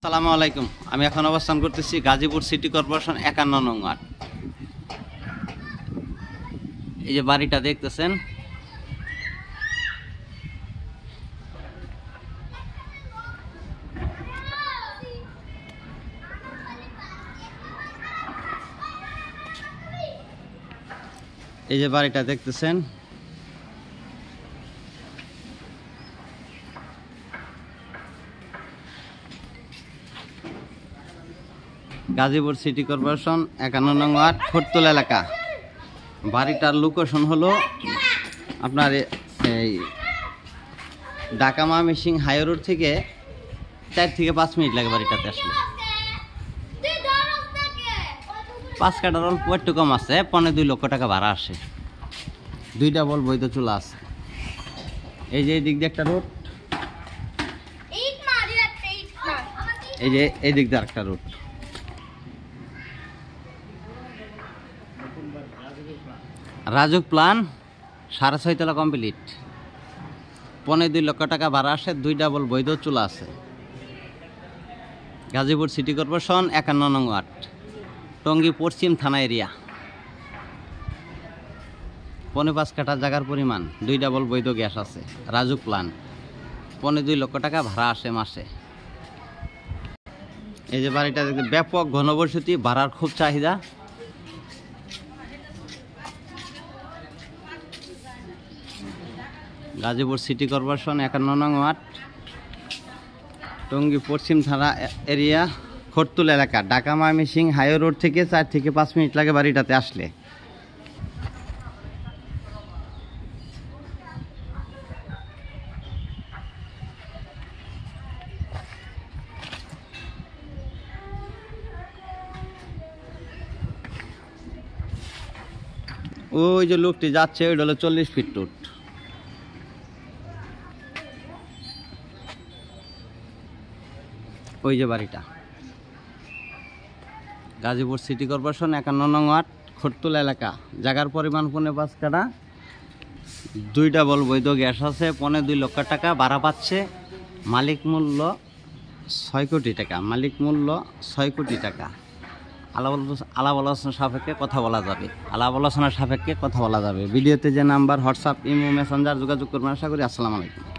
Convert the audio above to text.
আসসালামু আলাইকুম। আমি এখন অবস্থান করতেছি গাজীপুর সিটি কর্পোরেশন ৫১ নং ওয়ার্ড। এই যে বাড়িটা দেখতেছেন, এই যে বাড়িটা দেখতেছেন, গাজীপুর সিটি কর্পোরেশন ৫১ নং ওয়ার্ড ফোরতলা এলাকা। বাড়িটার লোকেশন হলো আপনার এই ঢাকা ময়মনসিং হাই রোড থেকে ৪ থেকে ৫ মিনিট লাগে বাড়িটাতে আসলে। ৫ কাঠার অল্প একটু কম আছে, ২.৫ লক্ষ টাকা ভাড়া আসে। ২ ডাবল বৈধ চুলা আছে। এই যে এই দিক দিয়ে একটা রোড, এই যে এই দিক দিয়ে একটা রোড। রাজুক প্ল্যান ৬.৫ তলা কমপ্লিট, ২.৫ লক্ষ টাকা ভাড়া আসে। ২ ডাবল বৈধ চুলা আছে। গাজীপুর সিটি কর্পোরেশন ৫১ নং ওয়ার্ড, টঙ্গী পশ্চিম থানা এরিয়া। ৫.৫ কাঠা জায়গার পরিমাণ, ২ ডাবল বৈধ গ্যাস আছে। রাজুক প্ল্যান, ২.৫ লক্ষ টাকা ভাড়া আসে মাসে। এই যে বাড়িটা ব্যাপক ঘনবসতি, ভাড়ার খুব চাহিদা। গাজীপুর সিটি কর্পোরেশন ৫১ নং ওয়ার্ড, টঙ্গী পশ্চিম থানা এরিয়া, খোরতুল এলাকা। ঢাকা ময়মনসিং হাই রোড থেকে ৪ থেকে ৫ মিনিট লাগে বাড়িটাতে আসলে। ওই যে লোকটি যাচ্ছে, ওইটা হলো ৪০ ফিট রোড। ওই যে বাড়িটা, গাজীপুর সিটি কর্পোরেশন ৫১ নং ওয়ার্ড, খোরতুলা এলাকা। জায়গার পরিমাণ ৫.৫ কাঠা, ২ ডাবল বৈধ গ্যাস আছে। ২.৫ লক্ষ টাকা ভাড়া পাচ্ছে। মালিক মূল্য ৬ কোটি টাকা। মালিক মূল্য ৬ কোটি টাকা। আলাপ আলোচনা সাপেক্ষে কথা বলা যাবে। আলাপ আলোচনার সাপেক্ষে কথা বলা যাবে। ভিডিওতে যে নাম্বার, হোয়াটসঅ্যাপ, ইমো, মেসেঞ্জার যোগাযোগ করবেন। আশা করি। আসসালামু আলাইকুম।